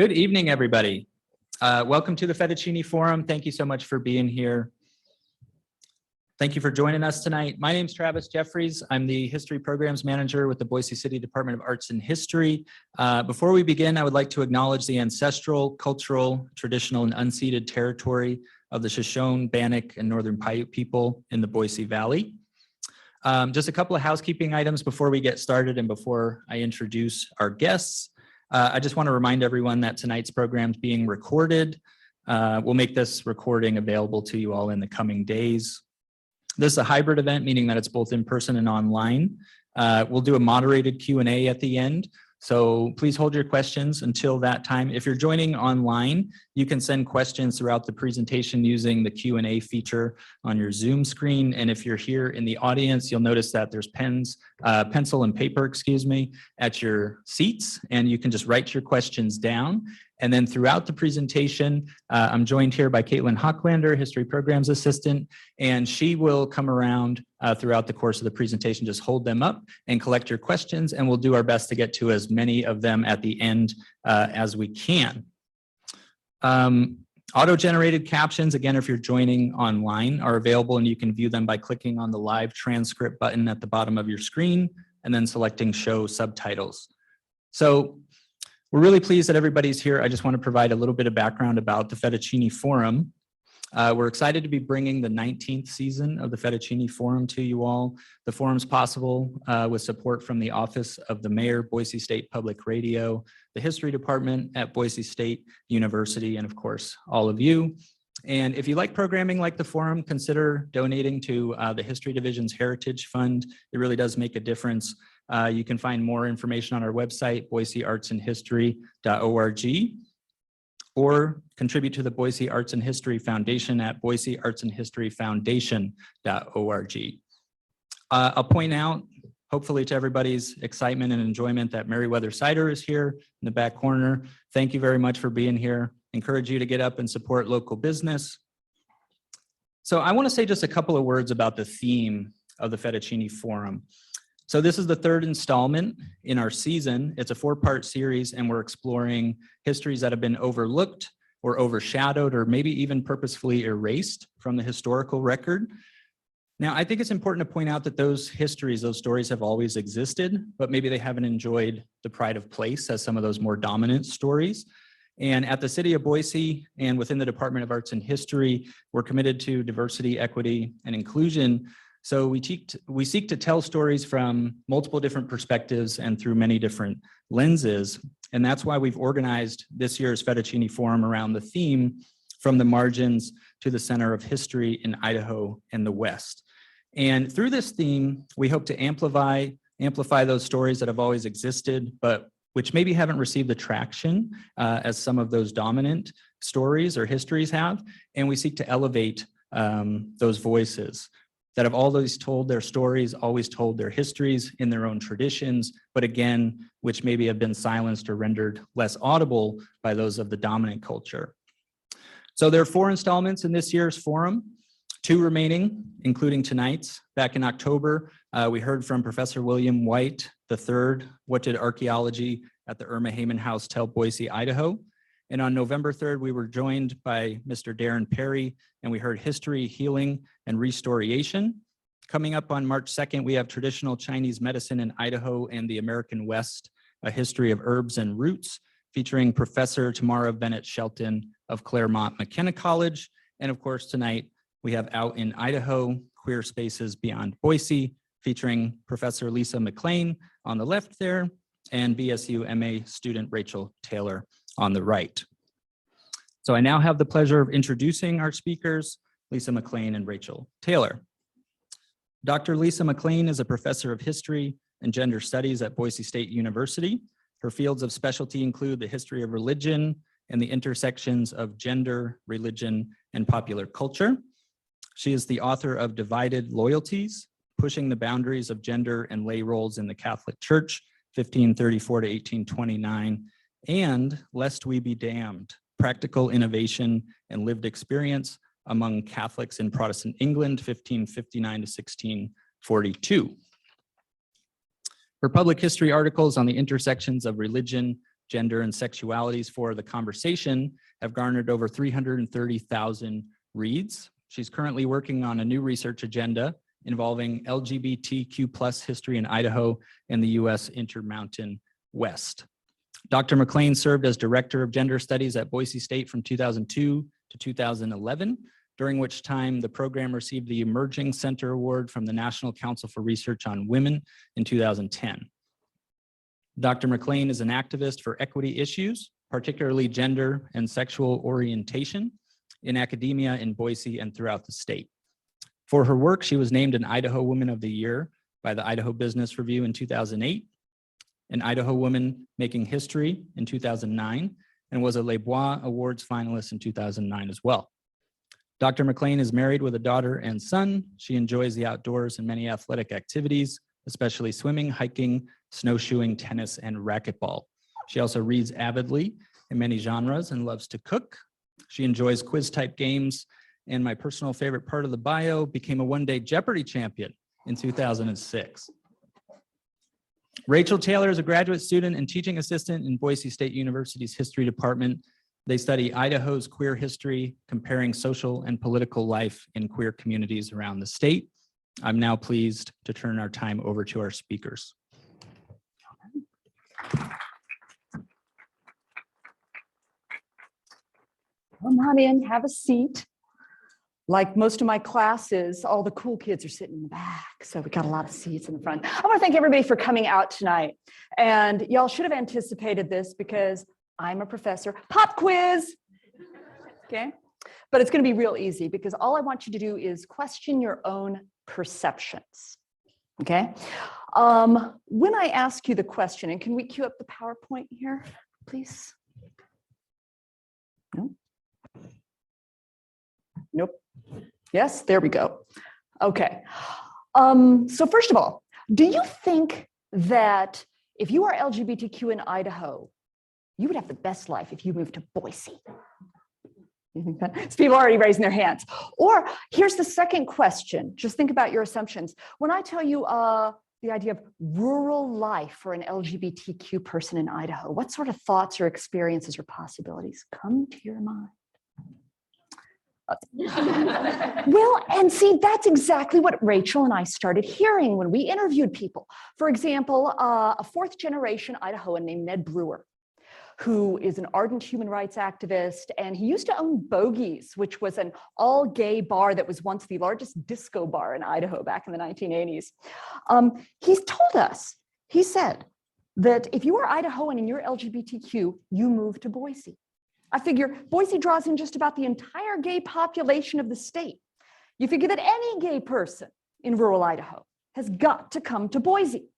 Good evening, everybody. Welcome to the Fettuccine Forum. Thank you so much for being here. Thank you for joining us tonight. My name is Travis Jeffries. I'm the History Programs Manager with the Boise City Department of Arts and History. Before we begin, I would like to acknowledge the ancestral, cultural, traditional, and unceded territory of the Shoshone, Bannock, and Northern Paiute people in the Boise Valley. Just a couple of housekeeping items before we get started and before I introduce our guests. I just want to remind everyone that tonight's program is being recorded. We'll make this recording available to you all in the coming days. This is a hybrid event, meaning that it's both in person and online. We'll do a moderated Q&A at the end. So please hold your questions until that time. If you're joining online, you can send questions throughout the presentation using the Q&A feature on your Zoom screen. And if you're here in the audience, you'll notice that there's pencil and paper, at your seats, and you can just write your questions down. And then throughout the presentation, I'm joined here by Caitlin Hocklander, History Programs Assistant, and she will come around throughout the course of the presentation, just hold them up and collect your questions, and we'll do our best to get to as many of them at the end as we can. Auto-generated captions, again, if you're joining online, are available, and you can view them by clicking on the live transcript button at the bottom of your screen and then selecting show subtitles. So we're really pleased that everybody's here. I just want to provide a little bit of background about the Fettuccine Forum. We're excited to be bringing the 19th season of the Fettuccine Forum to you all. The forum's possible with support from the Office of the Mayor, Boise State Public Radio, the History Department at Boise State University, and of course, all of you. And if you like programming like the forum, consider donating to the History Division's Heritage Fund. It really does make a difference. You can find more information on our website, boiseartsandhistory.org, or contribute to the Boise Arts and History Foundation at boiseartsandhistoryfoundation.org. I'll point out, hopefully to everybody's excitement and enjoyment, that Meriwether Cider is here in the back corner. Thank you very much for being here. Encourage you to get up and support local business. So I want to say just a couple of words about the theme of the Fettuccine Forum. So this is the third installment in our season. It's a 4-part series, and we're exploring histories that have been overlooked or overshadowed or maybe even purposefully erased from the historical record. Now, I think it's important to point out that those histories, those stories have always existed, but maybe they haven't enjoyed the pride of place as some of those more dominant stories. And at the City of Boise and within the Department of Arts and History, we're committed to diversity, equity, and inclusion. So we seek to tell stories from multiple different perspectives and through many different lenses. And that's why we've organized this year's Fettuccine Forum around the theme from the margins to the center of history in Idaho and the West. And through this theme, we hope to amplify those stories that have always existed, but which maybe haven't received the traction as some of those dominant stories or histories have. And we seek to elevate those voices that have always told their stories, always told their histories in their own traditions, but again, which maybe have been silenced or rendered less audible by those of the dominant culture. So there are 4 installments in this year's forum, 2 remaining, including tonight's. Back in October, we heard from Professor William White III, What Did Archaeology at the Irma Hayman House Tell Boise, Idaho? And on November 3rd, we were joined by Mr. Darren Perry, and we heard History, Healing, and Restoration. Coming up on March 2nd, we have Traditional Chinese Medicine in Idaho and the American West, A History of Herbs and Roots, featuring Professor Tamara Bennett Shelton of Claremont McKenna College. And of course, tonight, we have Out in Idaho, Queer Spaces Beyond Boise, featuring Professor Lisa McClain on the left there, and BSU MA student Rachel Taylor on the right. So I now have the pleasure of introducing our speakers, Lisa McClain and Rachel Taylor. Dr. Lisa McClain is a professor of history and gender studies at Boise State University. Her fields of specialty include the history of religion and the intersections of gender, religion, and popular culture. She is the author of Divided Loyalties, Pushing the Boundaries of Gender and Lay Roles in the Catholic Church, 1534 to 1829, and Lest We Be Damned, Practical Innovation and Lived Experience Among Catholics in Protestant England, 1559 to 1642. Her public history articles on the intersections of religion, Gender and Sexualities for the Conversation have garnered over 330,000 reads. She's currently working on a new research agenda involving LGBTQ+ history in Idaho and the US Intermountain West. Dr. McClain served as Director of Gender Studies at Boise State from 2002 to 2011, during which time the program received the Emerging Center Award from the National Council for Research on Women in 2010. Dr. McClain is an activist for equity issues, particularly gender and sexual orientation, in academia in Boise and throughout the state. For her work, she was named an Idaho Woman of the Year by the Idaho Business Review in 2008, an Idaho Woman Making History in 2009, and was a Les Bois Awards finalist in 2009 as well. Dr. McClain is married with a daughter and son. She enjoys the outdoors and many athletic activities, especially swimming, hiking, snowshoeing, tennis, and racquetball. She also reads avidly in many genres and loves to cook. She enjoys quiz-type games, and my personal favorite part of the bio, became a one-day Jeopardy champion in 2006. Rachel Taylor is a graduate student and teaching assistant in Boise State University's History Department. They study Idaho's queer history, comparing social and political life in queer communities around the state. I'm now pleased to turn our time over to our speakers. Come on in, have a seat. Like most of my classes, all the cool kids are sitting in the back, so we got a lot of seats in the front. I want to thank everybody for coming out tonight. And y'all should have anticipated this because I'm a professor. Pop quiz, okay? But it's going to be real easy because all I want you to do is question your own perceptions, okay? When I ask you the question, and can we cue up the PowerPoint here, please? No? Nope. Yes, there we go. Okay. So first of all, do you think that if you are LGBTQ in Idaho, you would have the best life if you moved to Boise? You think that? So people are already raising their hands. Or here's the second question. Just think about your assumptions. When I tell you the idea of rural life for an LGBTQ person in Idaho, what sort of thoughts or experiences or possibilities come to your mind? Well, and see, that's exactly what Rachel and I started hearing when we interviewed people. For example, a fourth generation Idahoan named Ned Brewer, who is an ardent human rights activist, and he used to own Bogey's, which was an all-gay bar that was once the largest disco bar in Idaho back in the 1980s. He's told us, he said, that if you are Idahoan and you're LGBTQ, you move to Boise. I figure Boise draws in just about the entire gay population of the state. You figure that any gay person in rural Idaho has got to come to Boise.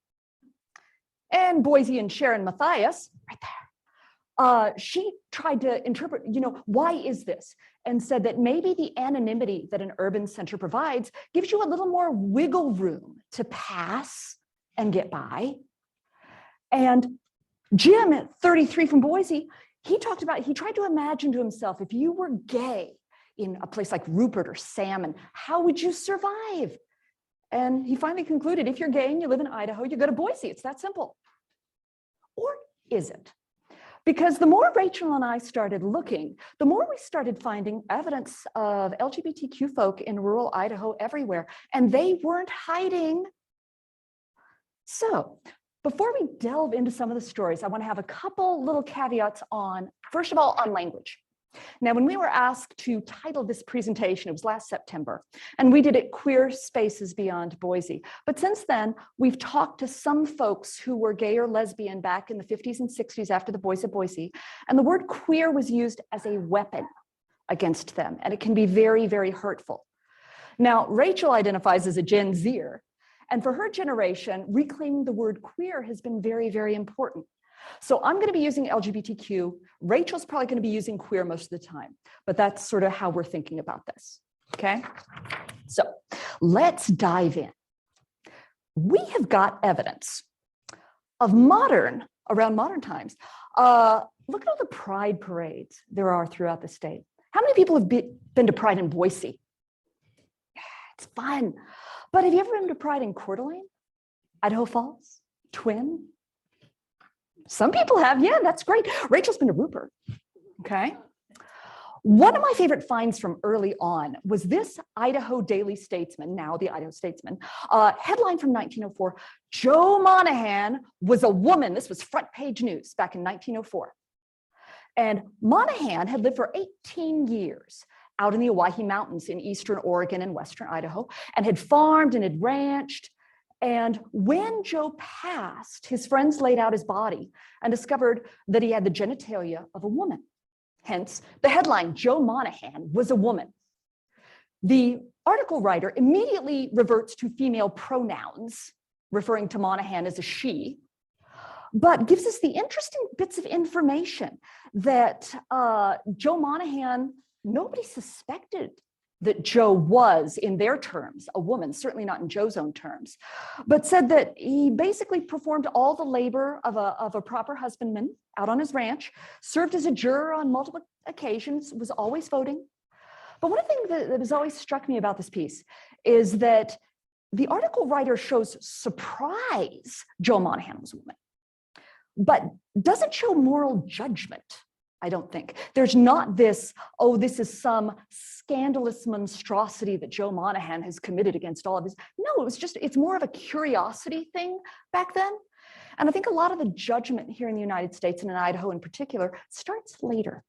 And Boise and Sharon Matthias, right there, she tried to interpret, why is this? And said that maybe the anonymity that an urban center provides gives you a little more wiggle room to pass and get by. And Jim, at 33 from Boise, he tried to imagine to himself, if you were gay in a place like Rupert or Salmon, how would you survive? And he finally concluded, if you're gay and you live in Idaho, you go to Boise. It's that simple. Or is it? Because the more Rachel and I started looking, the more we started finding evidence of LGBTQ folk in rural Idaho everywhere, and they weren't hiding. So, before we delve into some of the stories, I want to have a couple little caveats on, first of all, on language. Now, when we were asked to title this presentation, it was last September, and we did it Queer Spaces Beyond Boise. But since then, we've talked to some folks who were gay or lesbian back in the 50s and 60s after the Boys of Boise, and the word queer was used as a weapon against them, and it can be very, very hurtful. Now, Rachel identifies as a Gen Zer, and for her generation, reclaiming the word queer has been very, very important. So I'm going to be using LGBTQ. Rachel's probably going to be using queer most of the time, but that's sort of how we're thinking about this, okay? So let's dive in. We have got evidence of around modern times. Look at all the pride parades there are throughout the state. How many people have been to Pride in Boise? Yeah, it's fun. But have you ever been to Pride in Coeur d'Alene, Idaho Falls, Twin? Some people have, yeah, that's great. Rachel's been to Rupert, okay? One of my favorite finds from early on was this Idaho Daily Statesman, now the Idaho Statesman, headline from 1904, Joe Monahan was a woman. This was front page news back in 1904. And Monahan had lived for 18 years out in the Owyhee Mountains in eastern Oregon and western Idaho, and had farmed and had ranched. And when Joe passed, his friends laid out his body and discovered that he had the genitalia of a woman. Hence, the headline, Joe Monahan was a woman. The article writer immediately reverts to female pronouns, referring to Monahan as a she, but gives us the interesting bits of information that Joe Monahan, nobody suspected that Joe was, in their terms, a woman, certainly not in Joe's own terms, but said that he basically performed all the labor of a proper husbandman out on his ranch, served as a juror on multiple occasions, was always voting. But one thing that has always struck me about this piece is that the article writer shows surprise Joe Monahan was a woman, but doesn't show moral judgment. I don't think. There's not this, oh, this is some scandalous monstrosity that Joe Monahan has committed against all of his. No, it's more of a curiosity thing back then. And I think a lot of the judgment here in the United States and in Idaho in particular starts later.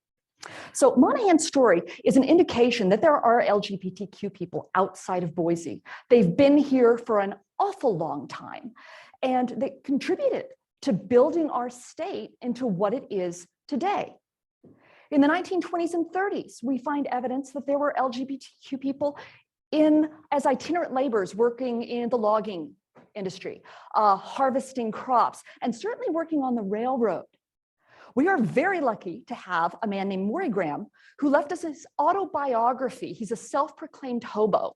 So Monahan's story is an indication that there are LGBTQ people outside of Boise. They've been here for an awful long time, and they contributed to building our state into what it is today. In the 1920s and 30s, we find evidence that there were LGBTQ people as itinerant laborers working in the logging industry, harvesting crops, and certainly working on the railroad. We are very lucky to have a man named Maury Graham who left us his autobiography. He's a self-proclaimed hobo.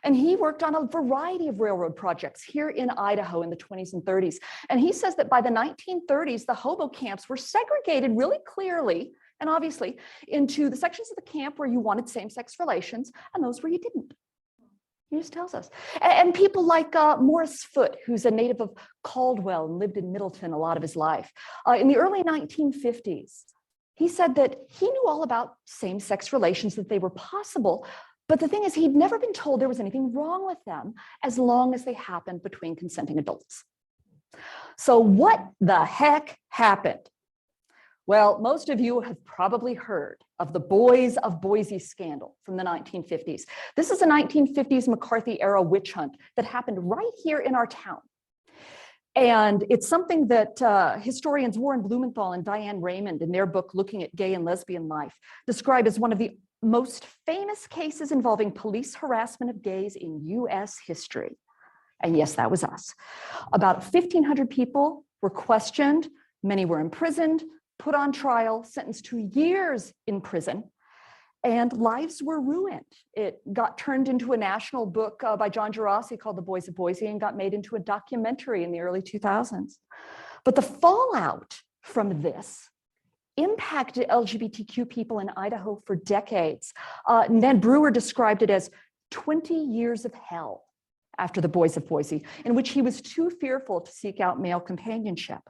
And he worked on a variety of railroad projects here in Idaho in the 20s and 30s. And he says that by the 1930s, the hobo camps were segregated really clearly and obviously into the sections of the camp where you wanted same-sex relations and those where you didn't. He just tells us. And people like Morris Foote, who's a native of Caldwell and lived in Middleton a lot of his life. In the early 1950s, he said that he knew all about same-sex relations, that they were possible, but the thing is he'd never been told there was anything wrong with them as long as they happened between consenting adults. So what the heck happened? Well, most of you have probably heard of the Boys of Boise scandal from the 1950s. This is a 1950s McCarthy-era witch hunt that happened right here in our town. And it's something that historians Warren Blumenthal and Diane Raymond, in their book, Looking at Gay and Lesbian Life, describe as one of the most famous cases involving police harassment of gays in US history. And yes, that was us. About 1,500 people were questioned, many were imprisoned, put on trial, sentenced to years in prison, and lives were ruined. It got turned into a national book by John Gerasi called The Boys of Boise and got made into a documentary in the early 2000s. But the fallout from this impacted LGBTQ people in Idaho for decades. Ned Brewer described it as 20 years of hell after the Boys of Boise, in which he was too fearful to seek out male companionship.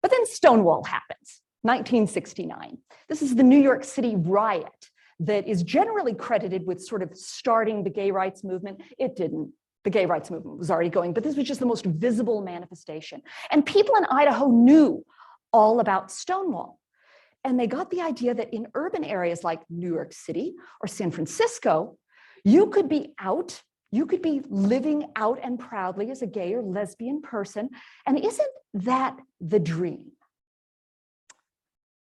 But then Stonewall happens, 1969. This is the New York City riot that is generally credited with sort of starting the gay rights movement. It didn't. The gay rights movement was already going, but this was just the most visible manifestation. And people in Idaho knew all about Stonewall. And they got the idea that in urban areas like New York City or San Francisco, you could be out, you could be living out and proudly as a gay or lesbian person. And isn't that the dream?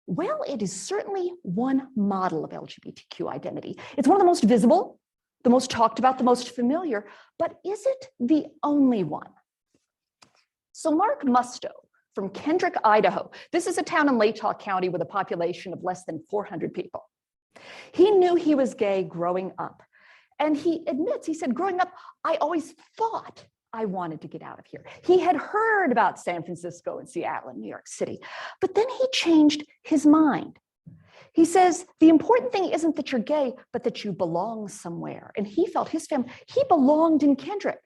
Well, it is certainly one model of LGBTQ identity. It's one of the most visible, the most talked about, the most familiar, but is it the only one? So Mark Musto from Kendrick, Idaho, this is a town in Latah County with a population of less than 400 people. He knew he was gay growing up. And he admits, he said, growing up, I always thought I wanted to get out of here. He had heard about San Francisco and Seattle and New York City, but then he changed his mind. He says, the important thing isn't that you're gay, but that you belong somewhere. And he felt his family, he belonged in Kendrick.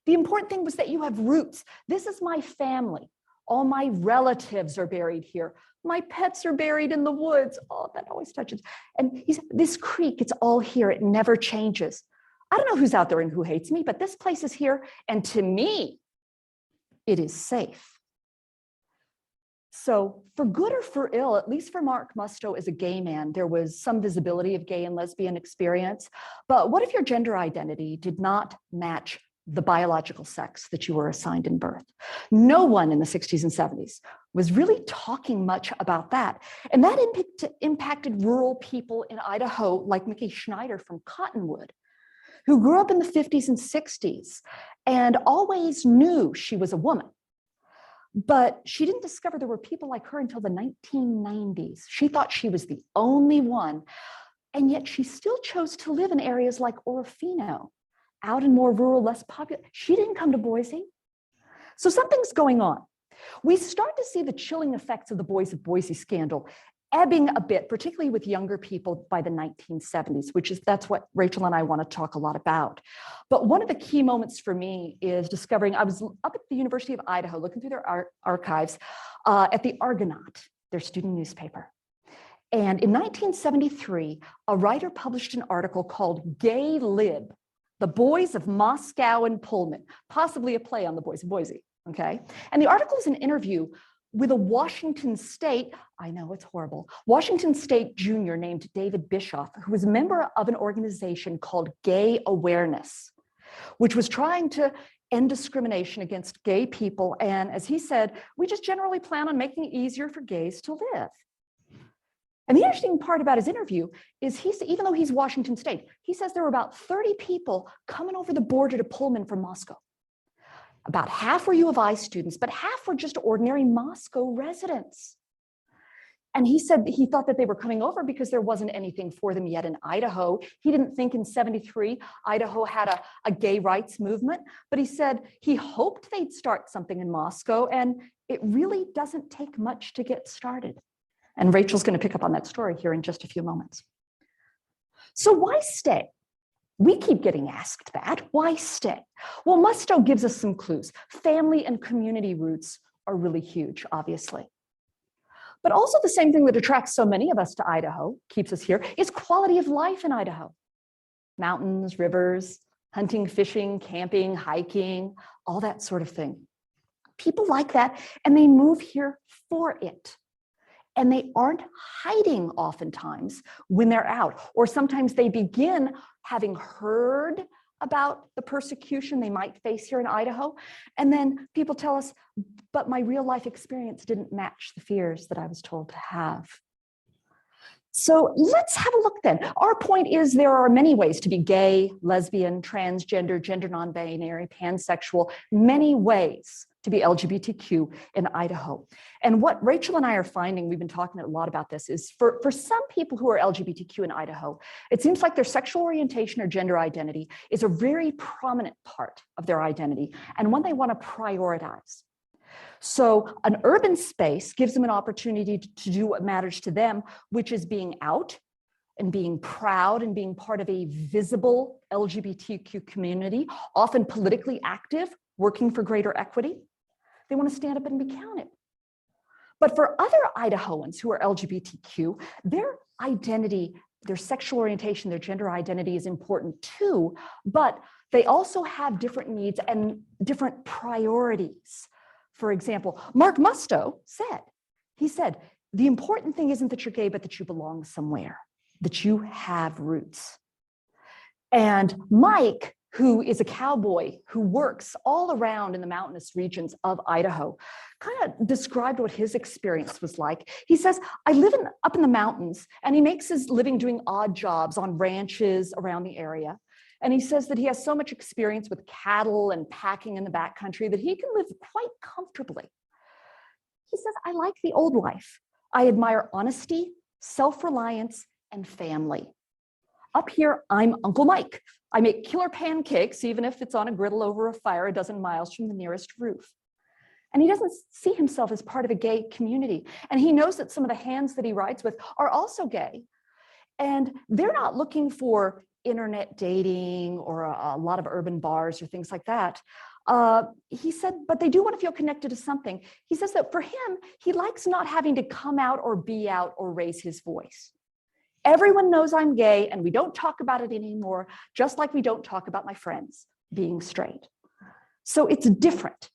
The important thing was that you have roots. This is my family. All my relatives are buried here. My pets are buried in the woods. Oh, that always touches. And he said, this creek, it's all here. It never changes. I don't know who's out there and who hates me, but this place is here. And to me, it is safe. So for good or for ill, at least for Mark Musto as a gay man, there was some visibility of gay and lesbian experience. But what if your gender identity did not match the biological sex that you were assigned in birth? No one in the 60s and 70s was really talking much about that. And that impacted rural people in Idaho, like Mickey Schneider from Cottonwood, who grew up in the 50s and 60s and always knew she was a woman. But she didn't discover there were people like her until the 1990s. She thought she was the only one. And yet she still chose to live in areas like Orofino, out in more rural, less popular. She didn't come to Boise. So something's going on. We start to see the chilling effects of the Boys of Boise scandal ebbing a bit, particularly with younger people by the 1970s, that's what Rachel and I want to talk a lot about. But one of the key moments for me is discovering, I was up at the University of Idaho looking through their archives at the Argonaut, their student newspaper. And in 1973, a writer published an article called Gay Lib, The Boys of Moscow and Pullman, possibly a play on the Boys of Boise, okay? And the article is an interview with a Washington State, I know it's horrible, Washington State junior named David Bischoff, who was a member of an organization called Gay Awareness, which was trying to end discrimination against gay people. And as he said, we just generally plan on making it easier for gays to live. And the interesting part about his interview is even though he's Washington State, he says there were about 30 people coming over the border to Pullman from Moscow. About half were U of I students, but half were just ordinary Moscow residents. And he said he thought that they were coming over because there wasn't anything for them yet in Idaho. He didn't think in '73 Idaho had a gay rights movement, but he said he hoped they'd start something in Moscow, and it really doesn't take much to get started. And Rachel's going to pick up on that story here in just a few moments. So why stay? We keep getting asked that. Why stay? Well, Musto gives us some clues. Family and community roots are really huge, obviously. But also the same thing that attracts so many of us to Idaho, keeps us here, is quality of life in Idaho. Mountains, rivers, hunting, fishing, camping, hiking, all that sort of thing. People like that, and they move here for it. And they aren't hiding oftentimes when they're out, or sometimes they begin having heard about the persecution they might face here in Idaho. And then people tell us, but my real life experience didn't match the fears that I was told to have. So let's have a look then. Our point is there are many ways to be gay, lesbian, transgender, gender non-binary, pansexual, many ways to be LGBTQ in Idaho. And what Rachel and I are finding, we've been talking a lot about this, is for some people who are LGBTQ in Idaho, it seems like their sexual orientation or gender identity is a very prominent part of their identity and one they want to prioritize. So an urban space gives them an opportunity to do what matters to them, which is being out and being proud and being part of a visible LGBTQ community, often politically active, working for greater equity. They want to stand up and be counted. But for other Idahoans who are LGBTQ, their identity, their sexual orientation, their gender identity is important too, but they also have different needs and different priorities. For example, Mark Musto said, the important thing isn't that you're gay, but that you belong somewhere, that you have roots. And Mike, who is a cowboy who works all around in the mountainous regions of Idaho, kind of described what his experience was like. He says, I live up in the mountains, and he makes his living doing odd jobs on ranches around the area. And he says that he has so much experience with cattle and packing in the backcountry that he can live quite comfortably. He says, I like the old life. I admire honesty, self-reliance, and family. Up here, I'm Uncle Mike. I make killer pancakes, even if it's on a griddle over a fire a dozen miles from the nearest roof. And he doesn't see himself as part of a gay community. And he knows that some of the hands that he rides with are also gay. And they're not looking for internet dating or a lot of urban bars or things like that. He said, but they do want to feel connected to something. He says that for him, he likes not having to come out or be out or raise his voice. Everyone knows I'm gay and we don't talk about it anymore, just like we don't talk about my friends being straight. So it's different.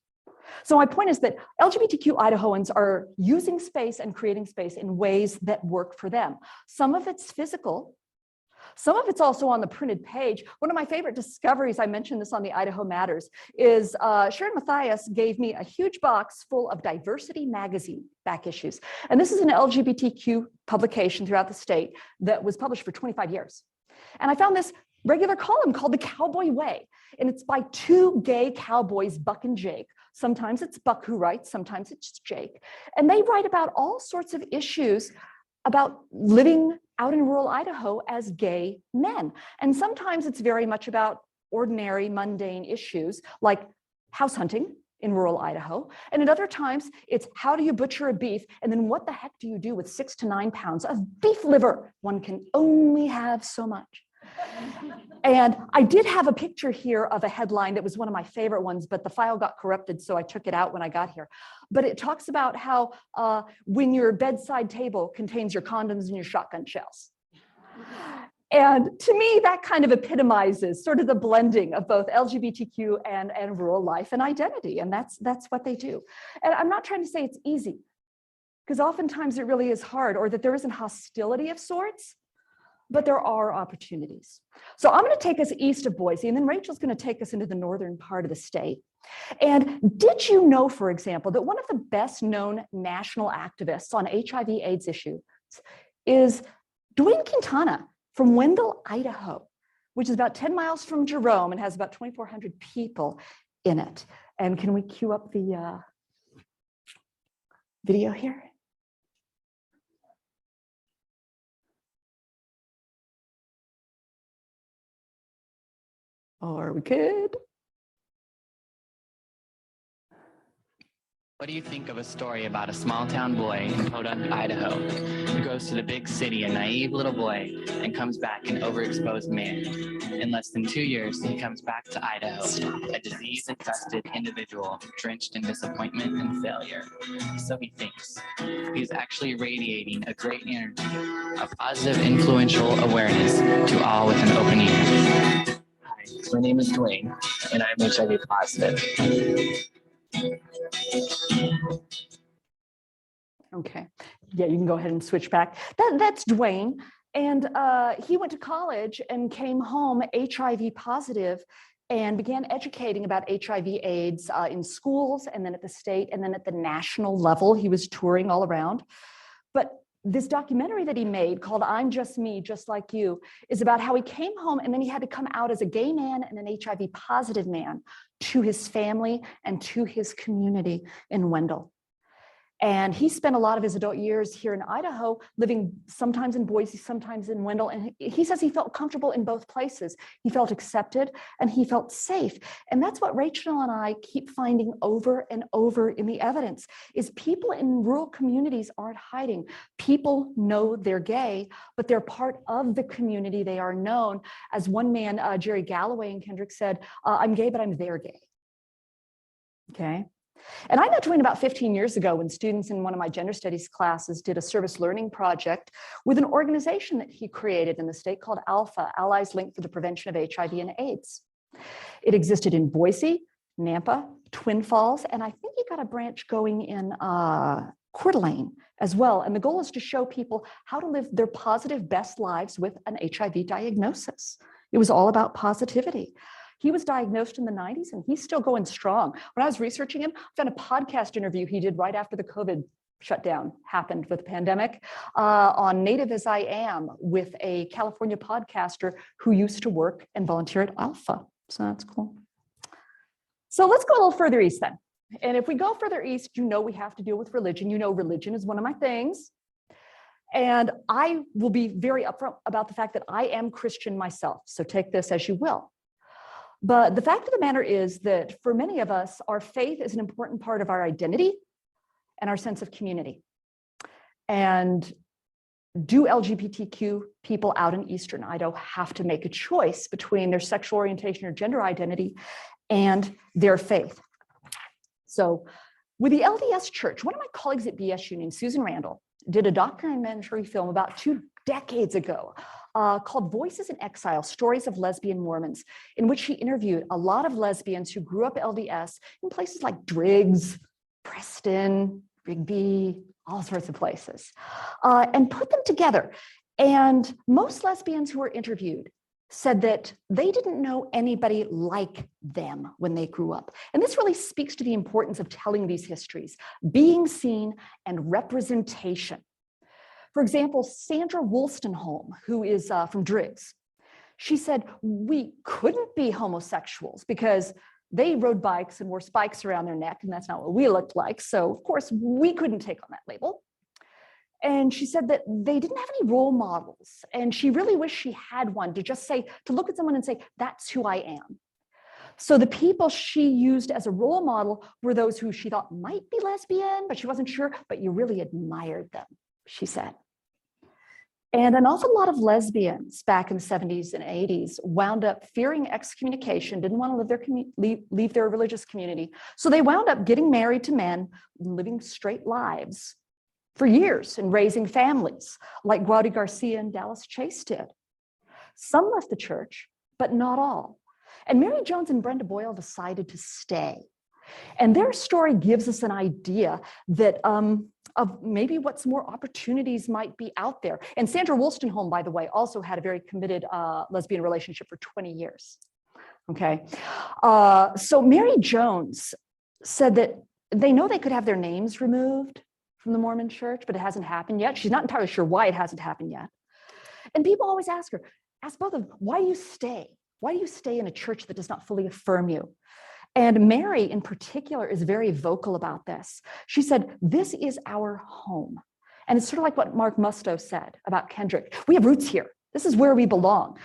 So my point is that LGBTQ Idahoans are using space and creating space in ways that work for them. Some of it's physical. Some of it's also on the printed page. One of my favorite discoveries, I mentioned this on the Idaho Matters, is Sharon Matthias gave me a huge box full of Diversity magazine back issues. And this is an LGBTQ publication throughout the state that was published for 25 years. And I found this regular column called The Cowboy Way. And it's by two gay cowboys, Buck and Jake. Sometimes it's Buck who writes, sometimes it's Jake. And they write about all sorts of issues about living out in rural Idaho as gay men. And sometimes it's very much about ordinary, mundane issues like house hunting in rural Idaho. And at other times, it's how do you butcher a beef? And then what the heck do you do with 6 to 9 pounds of beef liver? One can only have so much. And I did have a picture here of a headline that was one of my favorite ones, but the file got corrupted, so I took it out when I got here. But it talks about how when your bedside table contains your condoms and your shotgun shells. And to me, that kind of epitomizes sort of the blending of both LGBTQ and rural life and identity. And that's what they do. And I'm not trying to say it's easy, because oftentimes it really is hard, or that there isn't hostility of sorts. But there are opportunities. So I'm going to take us east of Boise, and then Rachel's going to take us into the northern part of the state. And did you know, for example, that one of the best known national activists on HIV/AIDS issues is Dwayne Quintana from Wendell, Idaho, which is about 10 miles from Jerome and has about 2,400 people in it. And can we cue up the video here? Are we good? What do you think of a story about a small town boy in Podunk, Idaho, who goes to the big city, a naive little boy, and comes back an overexposed man? In less than 2 years, he comes back to Idaho, a disease-infested individual drenched in disappointment and failure. So he thinks. He's actually radiating a great energy, a positive, influential awareness to all with an open ear. Hi, my name is Dwayne, and I'm HIV positive. Okay, yeah, you can go ahead and switch back. That's Dwayne, and he went to college and came home HIV positive and began educating about HIV/AIDS in schools, and then at the state, and then at the national level. He was touring all around. But this documentary that he made called I'm Just Me, Just Like You is about how he came home and then he had to come out as a gay man and an HIV positive man to his family and to his community in Wendell. And he spent a lot of his adult years here in Idaho, living sometimes in Boise, sometimes in Wendell. And he says he felt comfortable in both places. He felt accepted and he felt safe. And that's what Rachel and I keep finding over and over in the evidence, is people in rural communities aren't hiding. People know they're gay, but they're part of the community. They are known. As one man, Jerry Galloway in Kendrick said, I'm gay, but I'm their gay. Okay. And I met Dwayne about 15 years ago when students in one of my gender studies classes did a service learning project with an organization that he created in the state called Alpha, Allies Linked for the Prevention of HIV and AIDS. It existed in Boise, Nampa, Twin Falls, and I think he got a branch going in Coeur d'Alene as well. And the goal is to show people how to live their positive best lives with an HIV diagnosis. It was all about positivity. He was diagnosed in the 90s and he's still going strong. When I was researching him, I found a podcast interview he did right after the COVID shutdown happened with the pandemic on Native as I Am with a California podcaster who used to work and volunteer at Alpha. So that's cool. So let's go a little further east then. And if we go further east, you know we have to deal with religion. You know religion is one of my things. And I will be very upfront about the fact that I am Christian myself. So take this as you will. But the fact of the matter is that for many of us, our faith is an important part of our identity and our sense of community. And do LGBTQ people out in Eastern Idaho have to make a choice between their sexual orientation or gender identity and their faith? So with the LDS Church, one of my colleagues at BSU named Susan Randall did a documentary film about 2 decades ago called Voices in Exile, Stories of Lesbian Mormons, in which she interviewed a lot of lesbians who grew up LDS in places like Driggs, Preston, Rigby, all sorts of places, and put them together. And most lesbians who were interviewed said that they didn't know anybody like them when they grew up. And this really speaks to the importance of telling these histories, being seen, and representation. For example, Sandra Wollstonholm, who is from Driggs, she said, we couldn't be homosexuals because they rode bikes and wore spikes around their neck, and that's not what we looked like. So of course, we couldn't take on that label. And she said that they didn't have any role models. And she really wished she had one to just say, to look at someone and say, that's who I am. So the people she used as a role model were those who she thought might be lesbian, but she wasn't sure, but you really admired them, she said. And an awful lot of lesbians back in the 70s and 80s wound up fearing excommunication, didn't want to leave their religious community. So they wound up getting married to men, living straight lives for years and raising families, like Guadalupe Garcia and Dallas Chase did. Some left the church, but not all. And Mary Jones and Brenda Boyle decided to stay. And their story gives us an idea that of maybe what some more opportunities might be out there. And Sandra Wollstonholm, by the way, also had a very committed lesbian relationship for 20 years. Okay, so Mary Jones said that they know they could have their names removed from the Mormon church, but it hasn't happened yet. She's not entirely sure why it hasn't happened yet. And people always ask her, ask both of them, why do you stay? Why do you stay in a church that does not fully affirm you? And Mary in particular is very vocal about this. She said, this is our home. And it's sort of like what Mark Musto said about Kendrick. We have roots here. This is where we belong.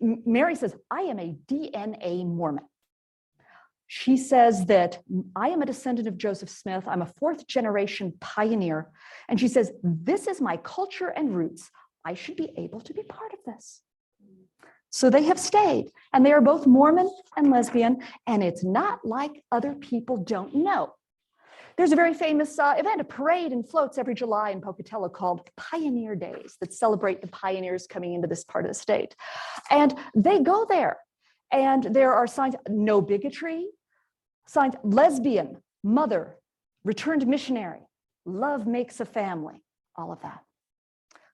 Mary says, I am a DNA Mormon. She says that I am a descendant of Joseph Smith. I'm a 4th generation pioneer. And she says, this is my culture and roots. I should be able to be part of this. So they have stayed, and they are both Mormon and lesbian, and it's not like other people don't know. There's a very famous event, a parade and floats every July in Pocatello called Pioneer Days that celebrate the pioneers coming into this part of the state. And they go there, and there are signs, no bigotry, signs, lesbian, mother, returned missionary, love makes a family, all of that.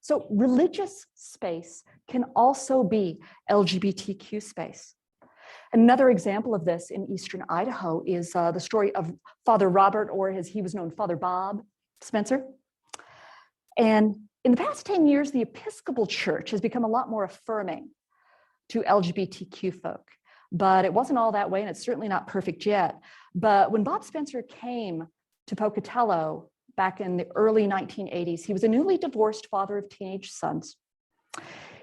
So religious space can also be LGBTQ space. Another example of this in Eastern Idaho is the story of Father Robert, or as he was known, Father Bob Spencer. And in the past 10 years, the Episcopal Church has become a lot more affirming to LGBTQ folk, but it wasn't all that way, and it's certainly not perfect yet. But when Bob Spencer came to Pocatello back in the early 1980s, he was a newly divorced father of teenage sons.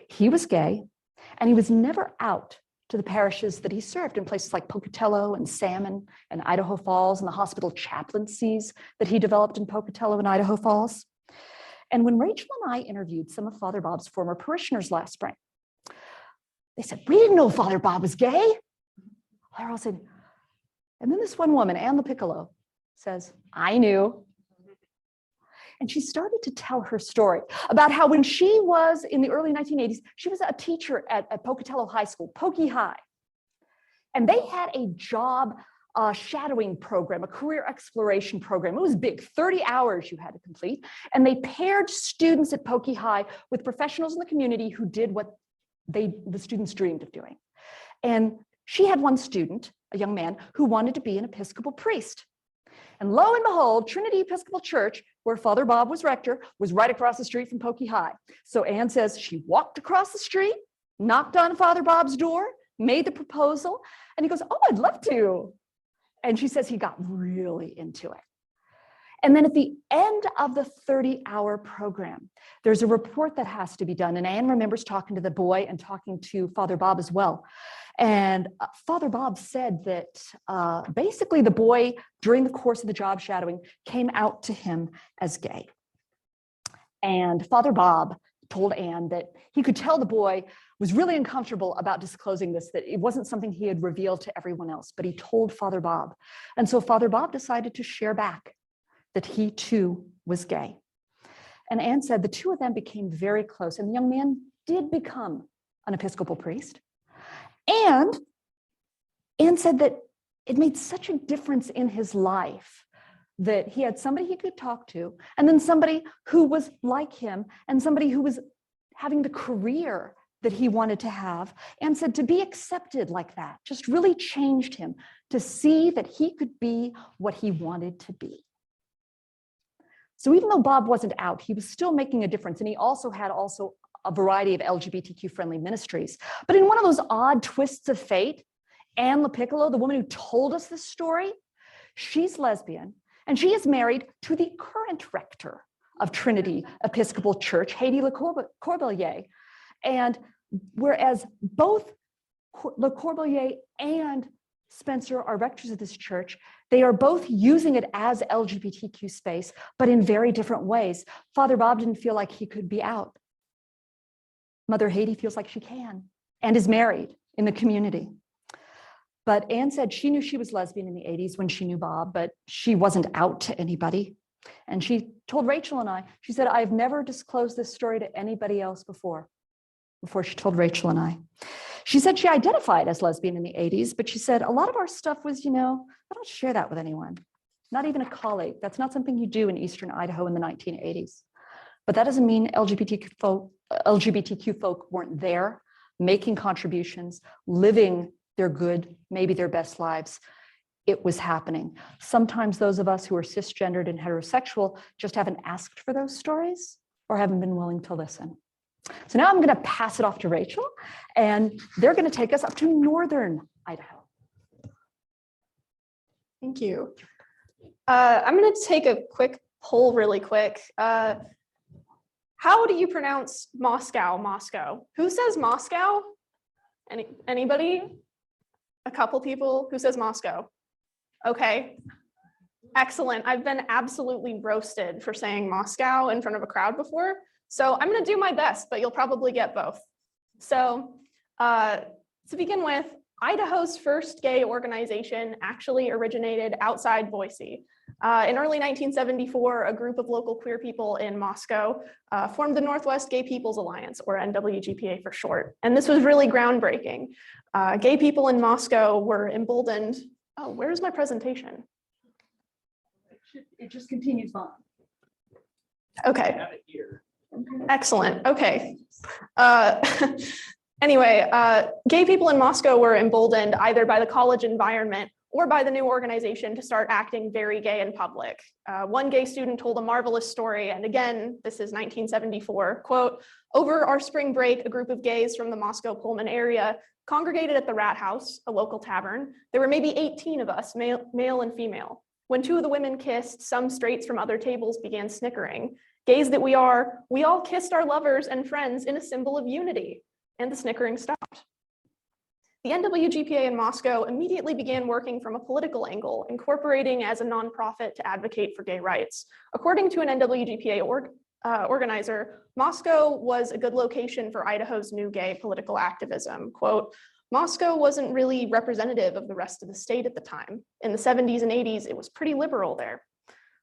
He was gay, and he was never out to the parishes that he served in places like Pocatello and Salmon and Idaho Falls, and the hospital chaplaincies that he developed in Pocatello and Idaho Falls. And when Rachel and I interviewed some of Father Bob's former parishioners last spring, they said, we didn't know Father Bob was gay. They're all saying, and then this one woman, Ann LaPiccolo, says, I knew. And she started to tell her story about how when she was in the early 1980s, she was a teacher at Pocatello High School, Pokey High. And they had a job shadowing program, a career exploration program. It was big, 30 hours you had to complete. And they paired students at Pokey High with professionals in the community who did what the students dreamed of doing. And she had one student, a young man, who wanted to be an Episcopal priest. And lo and behold, Trinity Episcopal Church, where Father Bob was rector, was right across the street from Pokey High. So Anne says she walked across the street, knocked on Father Bob's door, made the proposal, and he goes, oh, I'd love to. And she says he got really into it. And then at the end of the 30-hour program, there's a report that has to be done. And Anne remembers talking to the boy and talking to Father Bob as well. And Father Bob said that basically the boy, during the course of the job shadowing, came out to him as gay. And Father Bob told Anne that he could tell the boy was really uncomfortable about disclosing this, that it wasn't something he had revealed to everyone else, but he told Father Bob. And so Father Bob decided to share back that he too was gay. And Anne said the two of them became very close, and the young man did become an Episcopal priest. And Anne said that it made such a difference in his life that he had somebody he could talk to, and then somebody who was like him, and somebody who was having the career that he wanted to have. And said to be accepted like that just really changed him, to see that he could be what he wanted to be. So even though Bob wasn't out, he was still making a difference. And he also had a variety of LGBTQ friendly ministries. But in one of those odd twists of fate, Anne LaPiccolo, the woman who told us this story, she's lesbian, and she is married to the current rector of Trinity Episcopal Church, Haiti Le Corbelier. And whereas both Le Corbelier and Spencer are rectors of this church, they are both using it as LGBTQ space, but in very different ways. Father Bob didn't feel like he could be out. Mother Haiti feels like she can and is married in the community. But Anne said she knew she was lesbian in the 80s when she knew Bob, but she wasn't out to anybody. And she told Rachel and I, she said, I've never disclosed this story to anybody else before she told Rachel and I. She said she identified as lesbian in the 80s, but she said a lot of our stuff was, I don't share that with anyone, not even a colleague. That's not something you do in Eastern Idaho in the 1980s. But that doesn't mean LGBTQ folk weren't there, making contributions, living their good, maybe their best lives. It was happening. Sometimes those of us who are cisgendered and heterosexual just haven't asked for those stories or haven't been willing to listen. So now I'm going to pass it off to Rachel, and they're going to take us up to northern Idaho. Thank you. I'm going to take a quick poll really quick. How do you pronounce Moscow? Who says Moscow? Anybody? A couple people. Who says Moscow? Okay. Excellent. I've been absolutely roasted for saying Moscow in front of a crowd before. So I'm going to do my best, but you'll probably get both. So to begin with, Idaho's first gay organization actually originated outside Boise. In early 1974, a group of local queer people in Moscow formed the Northwest Gay People's Alliance, or NWGPA for short. And this was really groundbreaking. Gay people in Moscow were emboldened. Oh, where's my presentation? It just continues on. Okay. Have it here. Excellent. Okay. Anyway, gay people in Moscow were emboldened either by the college environment or by the new organization to start acting very gay in public. One gay student told a marvelous story, and again, this is 1974, quote, over our spring break, a group of gays from the Moscow-Pullman area congregated at the Rat House, a local tavern. There were maybe 18 of us, male and female. When two of the women kissed, some straights from other tables began snickering. Gays that we are, we all kissed our lovers and friends in a symbol of unity, and the snickering stopped. The NWGPA in Moscow immediately began working from a political angle, incorporating as a nonprofit to advocate for gay rights. According to an NWGPA organizer, Moscow was a good location for Idaho's new gay political activism. Quote, Moscow wasn't really representative of the rest of the state at the time. In the 70s and 80s, it was pretty liberal there.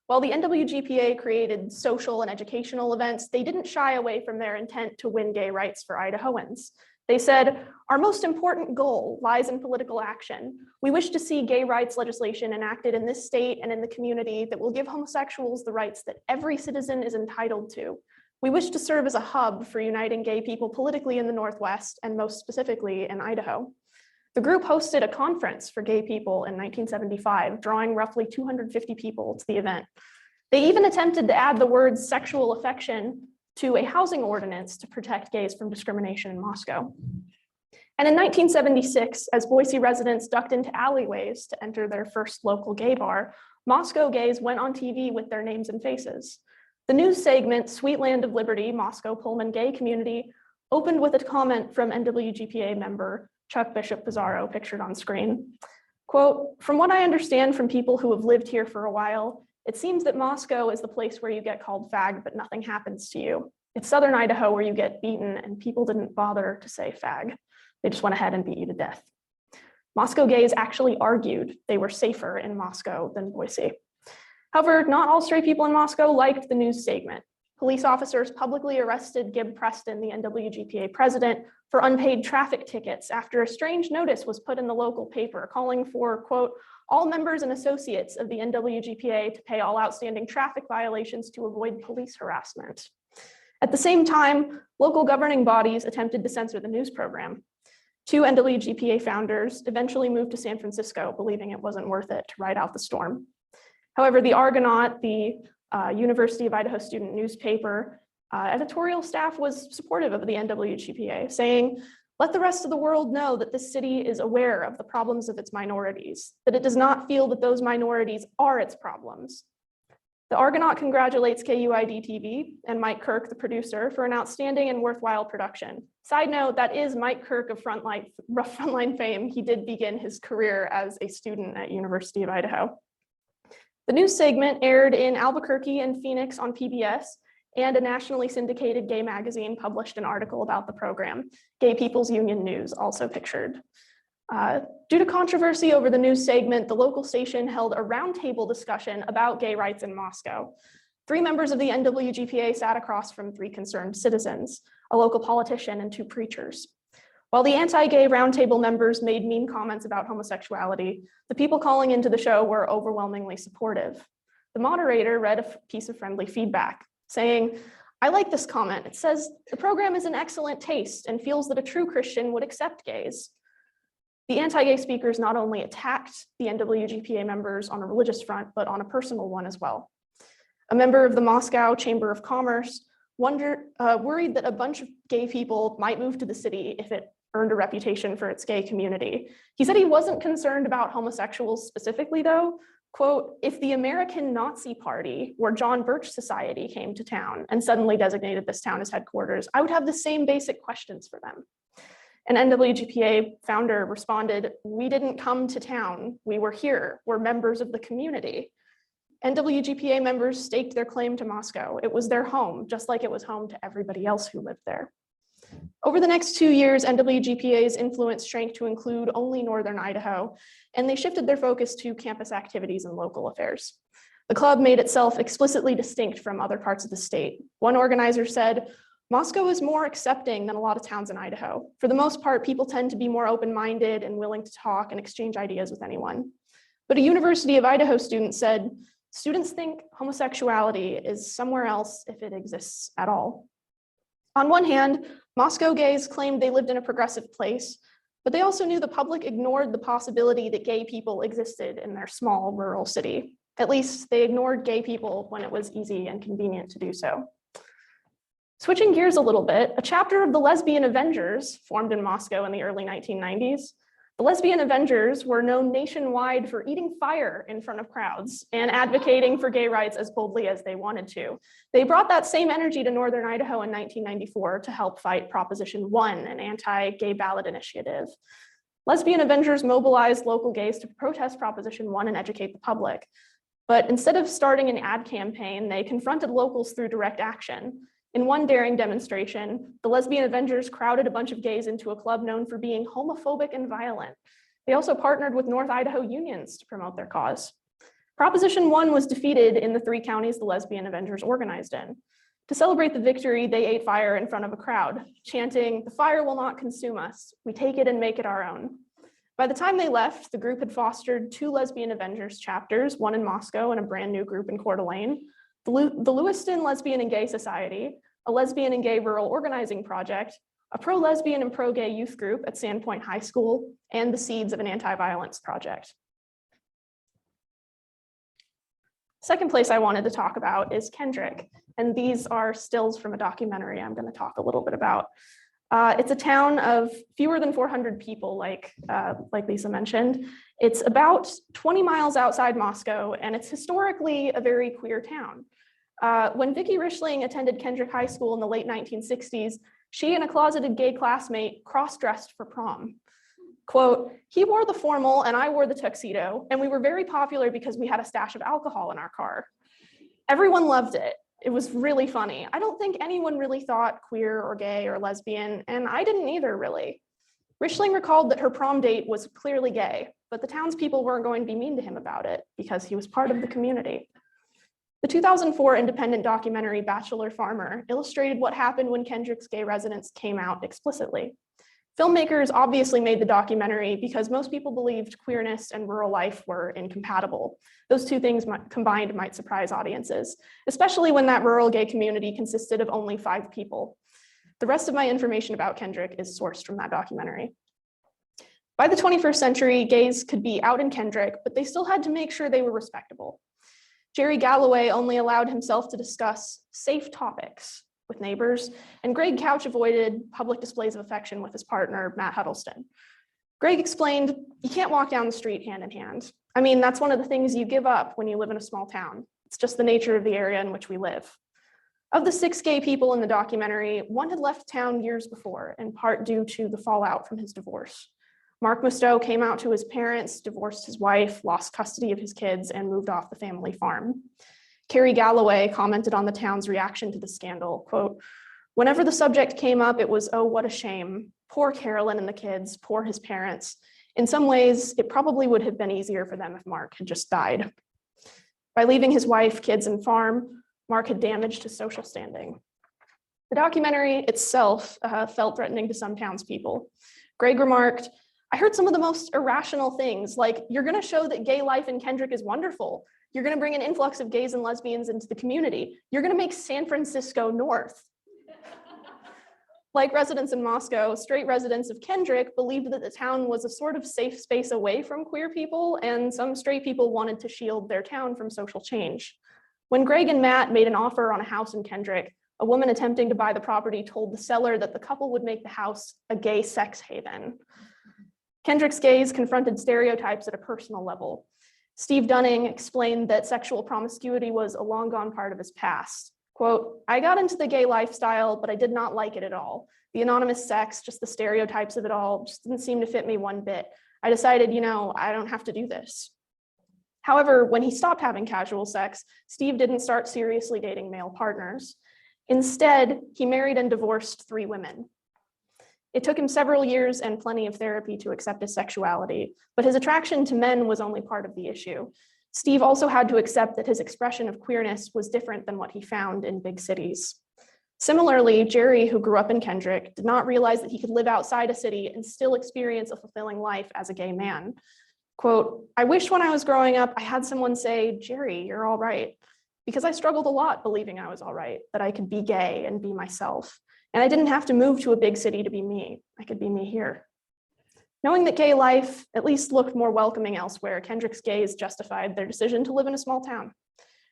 While the NWGPA created social and educational events, they didn't shy away from their intent to win gay rights for Idahoans. They said, our most important goal lies in political action. We wish to see gay rights legislation enacted in this state and in the community that will give homosexuals the rights that every citizen is entitled to. We wish to serve as a hub for uniting gay people politically in the Northwest and most specifically in Idaho. The group hosted a conference for gay people in 1975, drawing roughly 250 people to the event. They even attempted to add the words sexual affection to a housing ordinance to protect gays from discrimination in Moscow. And in 1976, as Boise residents ducked into alleyways to enter their first local gay bar, Moscow gays went on TV with their names and faces. The news segment, Sweet Land of Liberty, Moscow Pullman Gay Community, opened with a comment from NWGPA member Chuck Bishop Pizarro, pictured on screen. Quote, from what I understand from people who have lived here for a while, It seems that Moscow is the place where you get called fag, but nothing happens to you. It's southern Idaho where you get beaten and people didn't bother to say fag. They just went ahead and beat you to death. Moscow gays actually argued they were safer in Moscow than Boise. However, not all straight people in Moscow liked the news statement. Police officers publicly arrested Gib Preston, the NWGPA president, for unpaid traffic tickets after a strange notice was put in the local paper calling for, quote, all members and associates of the NWGPA to pay all outstanding traffic violations to avoid police harassment. At the same time, local governing bodies attempted to censor the news program. 2 NWGPA founders eventually moved to San Francisco, believing it wasn't worth it to ride out the storm. However, the Argonaut, the University of Idaho student newspaper, editorial staff was supportive of the NWGPA, saying, let the rest of the world know that this city is aware of the problems of its minorities, that it does not feel that those minorities are its problems. The Argonaut congratulates KUID-TV and Mike Kirk, the producer, for an outstanding and worthwhile production. Side note, that is Mike Kirk of Frontline fame. He did begin his career as a student at University of Idaho. The news segment aired in Albuquerque and Phoenix on PBS, and a nationally syndicated gay magazine published an article about the program. Gay People's Union News also pictured. Due to controversy over the news segment, the local station held a roundtable discussion about gay rights in Moscow. 3 members of the NWGPA sat across from 3 concerned citizens, a local politician and 2 preachers. While the anti-gay roundtable members made mean comments about homosexuality, the people calling into the show were overwhelmingly supportive. The moderator read a piece of friendly feedback, saying, I like this comment. It says, the program is in excellent taste and feels that a true Christian would accept gays. The anti-gay speakers not only attacked the NWGPA members on a religious front, but on a personal one as well. A member of the Moscow Chamber of Commerce worried that a bunch of gay people might move to the city if it earned a reputation for its gay community. He said he wasn't concerned about homosexuals specifically though. Quote, if the American Nazi Party or John Birch Society came to town and suddenly designated this town as headquarters, I would have the same basic questions for them. An NWGPA founder responded, we didn't come to town, we were here, we're members of the community. NWGPA members staked their claim to Moscow. It was their home, just like it was home to everybody else who lived there. Over the next 2 years, NWGPA's influence shrank to include only Northern Idaho, and they shifted their focus to campus activities and local affairs. The club made itself explicitly distinct from other parts of the state. One organizer said, Moscow is more accepting than a lot of towns in Idaho. For the most part, people tend to be more open-minded and willing to talk and exchange ideas with anyone. But a University of Idaho student said, students think homosexuality is somewhere else if it exists at all. On one hand, Moscow gays claimed they lived in a progressive place, but they also knew the public ignored the possibility that gay people existed in their small rural city. At least they ignored gay people when it was easy and convenient to do so. Switching gears a little bit, a chapter of the Lesbian Avengers formed in Moscow in the early 1990s. The Lesbian Avengers were known nationwide for eating fire in front of crowds and advocating for gay rights as boldly as they wanted to. They brought that same energy to Northern Idaho in 1994 to help fight Proposition 1, an anti-gay ballot initiative. Lesbian Avengers mobilized local gays to protest Proposition 1 and educate the public. But instead of starting an ad campaign, they confronted locals through direct action. In one daring demonstration, the Lesbian Avengers crowded a bunch of gays into a club known for being homophobic and violent. They also partnered with North Idaho unions to promote their cause. Proposition 1 was defeated in the 3 counties the Lesbian Avengers organized in. To celebrate the victory, they ate fire in front of a crowd, chanting, "The fire will not consume us. We take it and make it our own." By the time they left, the group had fostered 2 Lesbian Avengers chapters, one in Moscow and a brand new group in Coeur d'Alene, the Lewiston Lesbian and Gay Society, a lesbian and gay rural organizing project, a pro-lesbian and pro-gay youth group at Sandpoint High School, and the seeds of an anti-violence project. Second place I wanted to talk about is Kendrick, and these are stills from a documentary I'm going to talk a little bit about. It's a town of fewer than 400 people, like Lisa mentioned. It's about 20 miles outside Moscow, and it's historically a very queer town. When Vicki Richling attended Kendrick High School in the late 1960s, she and a closeted gay classmate cross-dressed for prom. Quote, he wore the formal and I wore the tuxedo, and we were very popular because we had a stash of alcohol in our car. Everyone loved it. It was really funny. I don't think anyone really thought queer or gay or lesbian, and I didn't either, really. Richling recalled that her prom date was clearly gay, but the townspeople weren't going to be mean to him about it because he was part of the community. The 2004 independent documentary Bachelor Farmer illustrated what happened when Kendrick's gay residence came out explicitly. Filmmakers obviously made the documentary because most people believed queerness and rural life were incompatible. Those two things combined might surprise audiences, especially when that rural gay community consisted of only 5 people. The rest of my information about Kendrick is sourced from that documentary. By the 21st century, gays could be out in Kendrick, but they still had to make sure they were respectable. Jerry Galloway only allowed himself to discuss safe topics with neighbors, and Greg Couch avoided public displays of affection with his partner, Matt Huddleston. Greg explained, you can't walk down the street hand in hand. I mean, that's one of the things you give up when you live in a small town. It's just the nature of the area in which we live. Of the 6 gay people in the documentary, 1 had left town years before, in part due to the fallout from his divorce. Mark Musto came out to his parents, divorced his wife, lost custody of his kids, and moved off the family farm. Carrie Galloway commented on the town's reaction to the scandal, quote, whenever the subject came up, it was, oh, what a shame. Poor Carolyn and the kids, poor his parents. In some ways, it probably would have been easier for them if Mark had just died. By leaving his wife, kids, and farm, Mark had damaged his social standing. The documentary itself felt threatening to some townspeople. Greg remarked, I heard some of the most irrational things, like, you're gonna show that gay life in Kendrick is wonderful. You're gonna bring an influx of gays and lesbians into the community. You're gonna make San Francisco North. Like residents in Moscow, straight residents of Kendrick believed that the town was a sort of safe space away from queer people, and some straight people wanted to shield their town from social change. When Greg and Matt made an offer on a house in Kendrick, a woman attempting to buy the property told the seller that the couple would make the house a gay sex haven. Kendrick's gays confronted stereotypes at a personal level. Steve Dunning explained that sexual promiscuity was a long gone part of his past. Quote, I got into the gay lifestyle, but I did not like it at all. The anonymous sex, just the stereotypes of it all, just didn't seem to fit me one bit. I decided, I don't have to do this. However, when he stopped having casual sex, Steve didn't start seriously dating male partners. Instead, he married and divorced 3 women. It took him several years and plenty of therapy to accept his sexuality, but his attraction to men was only part of the issue. Steve also had to accept that his expression of queerness was different than what he found in big cities. Similarly, Jerry, who grew up in Kendrick, did not realize that he could live outside a city and still experience a fulfilling life as a gay man. Quote, I wish when I was growing up, I had someone say, Jerry, you're all right. Because I struggled a lot believing I was all right, that I could be gay and be myself. And I didn't have to move to a big city to be me. I could be me here. Knowing that gay life at least looked more welcoming elsewhere, Kendrick's gays justified their decision to live in a small town.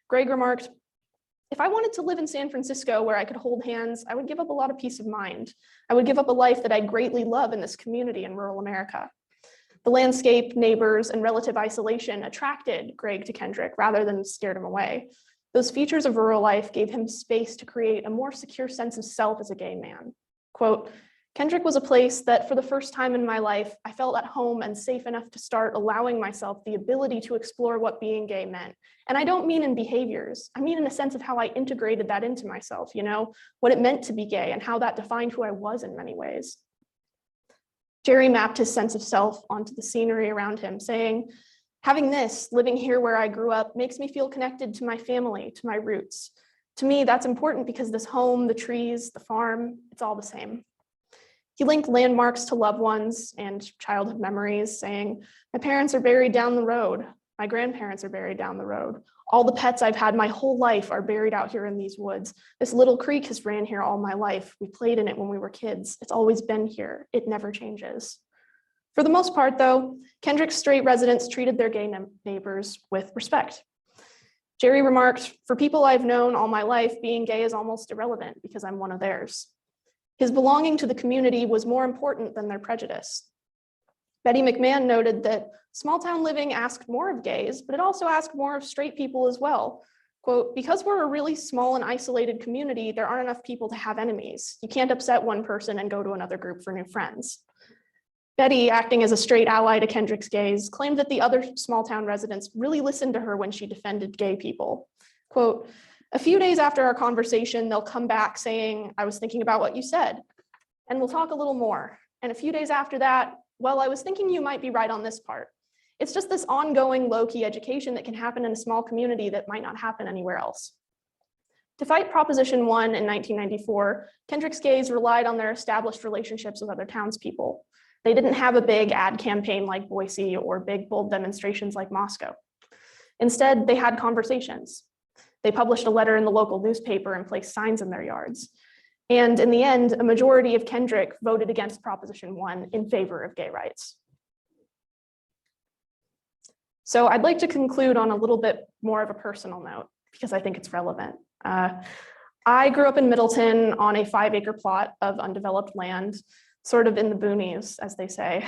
Greg remarked, if I wanted to live in San Francisco where I could hold hands, I would give up a lot of peace of mind. I would give up a life that I greatly love in this community in rural America. The landscape, neighbors, and relative isolation attracted Greg to Kendrick rather than scared him away. Those features of rural life gave him space to create a more secure sense of self as a gay man. Quote, Kendrick was a place that for the first time in my life, I felt at home and safe enough to start allowing myself the ability to explore what being gay meant. And I don't mean in behaviors, I mean in a sense of how I integrated that into myself, what it meant to be gay and how that defined who I was in many ways. Jerry mapped his sense of self onto the scenery around him, saying, having this, living here where I grew up, makes me feel connected to my family, to my roots. To me, that's important because this home, the trees, the farm, it's all the same. He linked landmarks to loved ones and childhood memories, saying, my parents are buried down the road. My grandparents are buried down the road. All the pets I've had my whole life are buried out here in these woods. This little creek has ran here all my life. We played in it when we were kids. It's always been here. It never changes. For the most part, though, Kendrick's straight residents treated their gay neighbors with respect. Jerry remarked, for people I've known all my life, being gay is almost irrelevant because I'm one of theirs. His belonging to the community was more important than their prejudice. Betty McMahon noted that small town living asked more of gays, but it also asked more of straight people as well. Quote, because we're a really small and isolated community, there aren't enough people to have enemies. You can't upset one person and go to another group for new friends. Betty, acting as a straight ally to Kendrick's gays, claimed that the other small town residents really listened to her when she defended gay people. Quote, "A few days after our conversation, they'll come back saying, 'I was thinking about what you said,' and we'll talk a little more. And a few days after that, 'Well, I was thinking you might be right on this part.' It's just this ongoing low-key education that can happen in a small community that might not happen anywhere else." To fight Proposition 1 in 1994, Kendrick's gays relied on their established relationships with other townspeople. They didn't have a big ad campaign like Boise or big bold demonstrations like Moscow. Instead, they had conversations. They published a letter in the local newspaper and placed signs in their yards. And in the end, a majority of Kendrick voted against Proposition 1 in favor of gay rights. So I'd like to conclude on a little bit more of a personal note, because I think it's relevant. I grew up in Middleton on a 5-acre plot of undeveloped land, sort of in the boonies, as they say.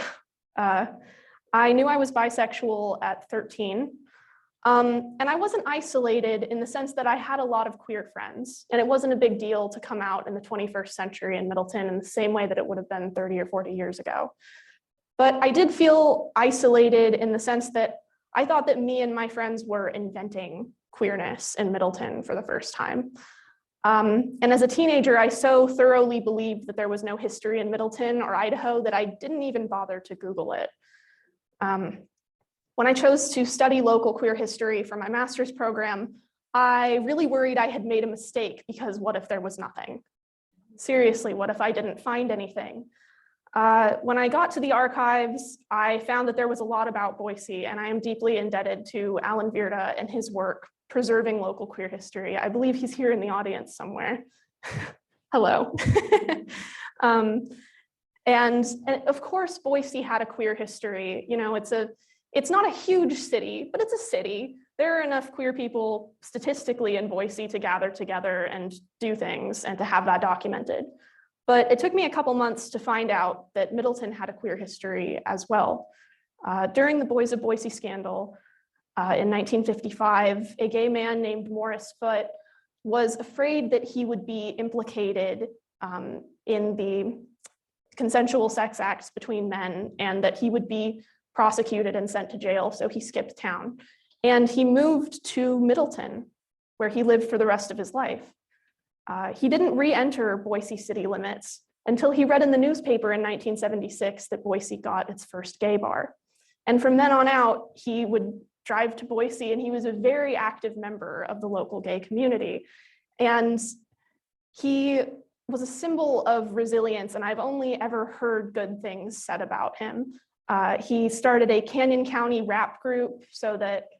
I knew I was bisexual at 13, and I wasn't isolated in the sense that I had a lot of queer friends, and it wasn't a big deal to come out in the 21st century in Middleton in the same way that it would have been 30 or 40 years ago. But I did feel isolated in the sense that I thought that me and my friends were inventing queerness in Middleton for the first time. And as a teenager, I so thoroughly believed that there was no history in Middleton or Idaho that I didn't even bother to Google it. When I chose to study local queer history for my master's program, I really worried I had made a mistake, because what if there was nothing? Seriously, what if I didn't find anything? When I got to the archives, I found that there was a lot about Boise, and I am deeply indebted to Alan Virta and his work preserving local queer history. I believe he's here in the audience somewhere. Hello. And of course, Boise had a queer history. You know, it's not a huge city, but it's a city. There are enough queer people statistically in Boise to gather together and do things and to have that documented. But it took me a couple months to find out that Middleton had a queer history as well. During the Boys of Boise scandal in 1955, a gay man named Morris Foote was afraid that he would be implicated in the consensual sex acts between men, and that he would be prosecuted and sent to jail, so he skipped town. And he moved to Middleton, where he lived for the rest of his life. He didn't re-enter Boise city limits until he read in the newspaper in 1976 that Boise got its first gay bar. And from then on out, he would drive to Boise, and he was a very active member of the local gay community. And he was a symbol of resilience, and I've only ever heard good things said about him. He started a Canyon County rap group so that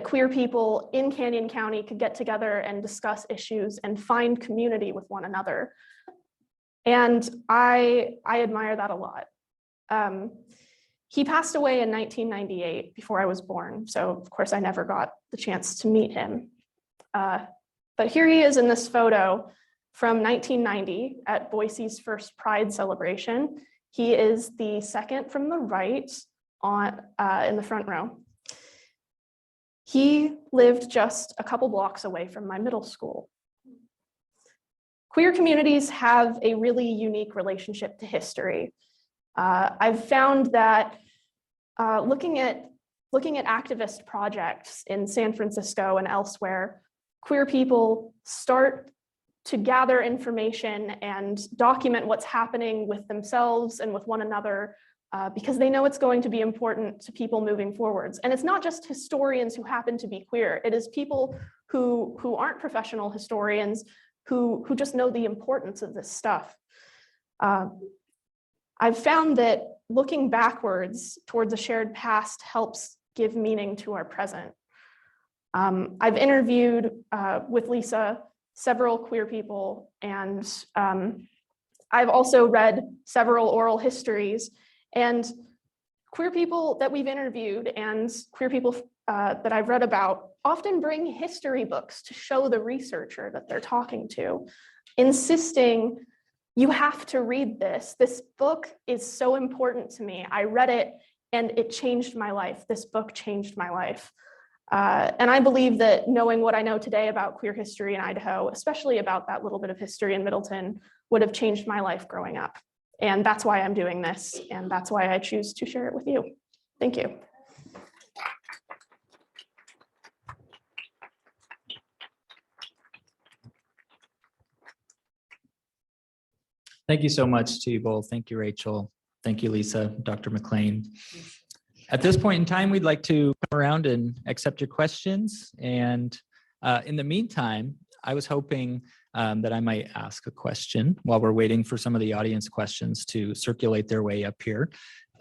queer people in Canyon County could get together and discuss issues and find community with one another. And I admire that a lot. He passed away in 1998 before I was born, so of course I never got the chance to meet him. But here he is in this photo from 1990 at Boise's first Pride celebration. He is the second from the right in the front row. He lived just a couple blocks away from my middle school. Queer communities have a really unique relationship to history. I've found that looking at activist projects in San Francisco and elsewhere, queer people start to gather information and document what's happening with themselves and with one another because they know it's going to be important to people moving forwards. And it's not just historians who happen to be queer. It is people who aren't professional historians who just know the importance of this stuff. I've found that looking backwards towards a shared past helps give meaning to our present. I've interviewed with Lisa several queer people, and I've also read several oral histories, and queer people that we've interviewed and queer people that I've read about often bring history books to show the researcher that they're talking to, insisting, you have to read this. This book is so important to me. I read it and it changed my life. This book changed my life. And I believe that knowing what I know today about queer history in Idaho, especially about that little bit of history in Middleton, would have changed my life growing up. And that's why I'm doing this, and that's why I choose to share it with you. Thank you. Thank you so much to you both. Thank you, Rachel. Thank you, Lisa, Dr. McClain. At this point in time, we'd like to come around and accept your questions. And in the meantime, I was hoping that I might ask a question while we're waiting for some of the audience questions to circulate their way up here.